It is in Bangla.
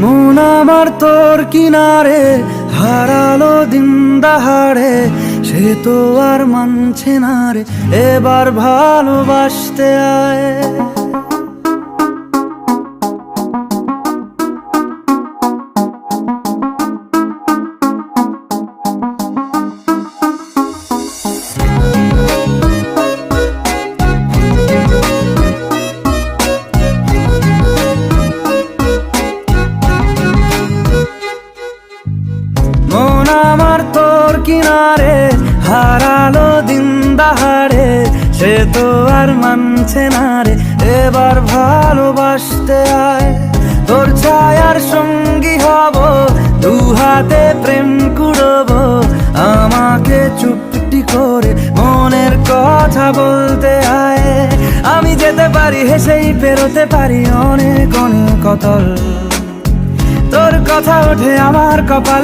মন আমার তোর কিনারে হারালো দিন দাহাড়ে, সে তো আর মানছে না রে, এবার ভালোবাসতে আয়। মন আমার তোর কিনারে হারালো দিন দাহাড়ে, সে তো আর মানছে না রে, এবার ভালোবাসতে আয়। তোর ছায়ার সঙ্গী হব, দু হাতে প্রেম কুড়বো, আমাকে চুপটি করে মনের কথা বলতে আয়। আমি যেতে পারি হেসেই পেরোতে পারি অনেক অনেক অতল, তোর কথা ওঠে আমার কপালে।